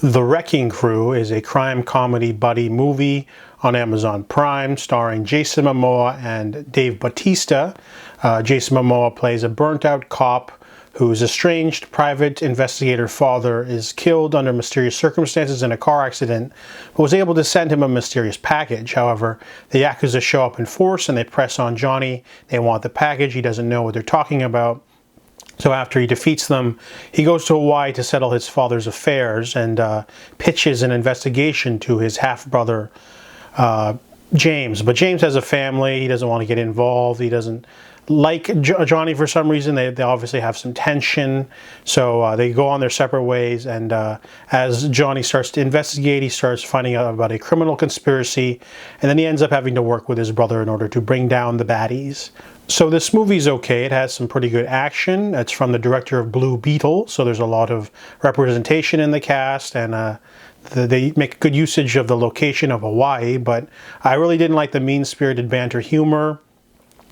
The Wrecking Crew is a crime comedy buddy movie on Amazon Prime starring Jason Momoa and Dave Bautista. Jason Momoa plays a burnt-out cop whose estranged private investigator father is killed under mysterious circumstances in a car accident, but was able to send him a mysterious package. However, the Yakuza show up in force and they press on Johnny. They want the package. He doesn't know what they're talking about. So after he defeats them, he goes to Hawaii to settle his father's affairs and pitches an investigation to his half-brother, James. But James has a family. He doesn't want to get involved. He doesn't like Johnny for some reason. They obviously have some tension. So they go on their separate ways. And as Johnny starts to investigate, he starts finding out about a criminal conspiracy. And then he ends up having to work with his brother in order to bring down the baddies. So this movie's okay. It has some pretty good action. It's from the director of Blue Beetle, so there's a lot of representation in the cast, and they make good usage of the location of Hawaii, but I really didn't like the mean-spirited banter humor.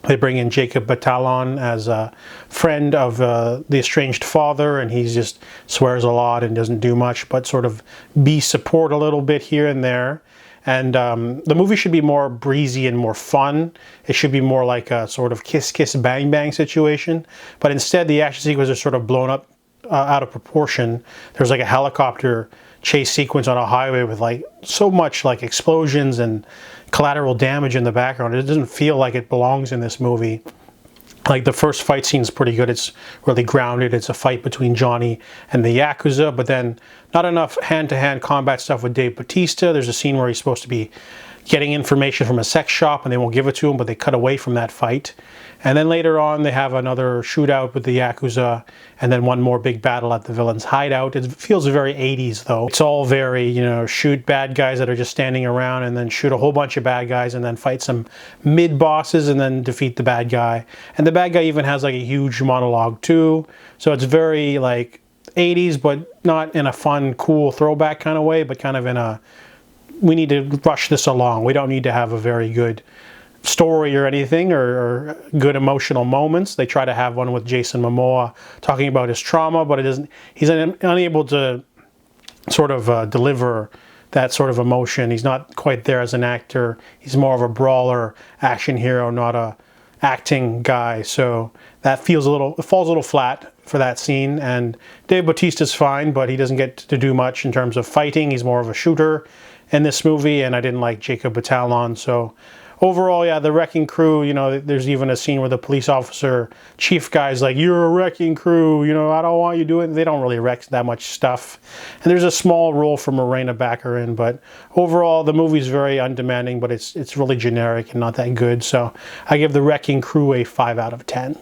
They bring in Jacob Batalon as a friend of the estranged father, and he just swears a lot and doesn't do much, but sort of be support a little bit here and there. And the movie should be more breezy and more fun. It should be more like a sort of kiss, kiss, bang, bang situation. But instead, the action sequences are sort of blown up out of proportion. There's like a helicopter chase sequence on a highway with like so much like explosions and collateral damage in the background. It doesn't feel like it belongs in this movie. Like the first fight scene is pretty good. It's really grounded. It's a fight between Johnny and the Yakuza, but then not enough hand-to-hand combat stuff with Dave Bautista. There's a scene where he's supposed to be getting information from a sex shop and they won't give it to him, but they cut away from that fight. And then later on, they have another shootout with the Yakuza and then one more big battle at the villain's hideout. It feels very 80s though. It's all very, you know, shoot bad guys that are just standing around and then shoot a whole bunch of bad guys and then fight some mid-bosses and then defeat the bad guy. And the bad guy even has like a huge monologue too. So it's very like 80s, but not in a fun, cool throwback kind of way, but kind of in a, we need to rush this along. We don't need to have a very good story or anything or good emotional moments. They try to have one with Jason Momoa talking about his trauma, but it doesn't, he's unable to sort of deliver that sort of emotion. He's not quite there as an actor. He's more of a brawler action hero, not a acting guy. So that feels a little, it falls a little flat for that scene. And Dave Bautista's fine, but he doesn't get to do much in terms of fighting. He's more of a shooter in this movie, and I didn't like Jacob Batalon. So overall, yeah, the Wrecking Crew, you know, there's even a scene where the police officer, chief guy's like, "You're a wrecking crew, you know, I don't want you doing," they don't really wreck that much stuff. And there's a small role for Morena Baccarin, but overall, the movie's very undemanding, but it's really generic and not that good. So I give the Wrecking Crew a 5 out of 10.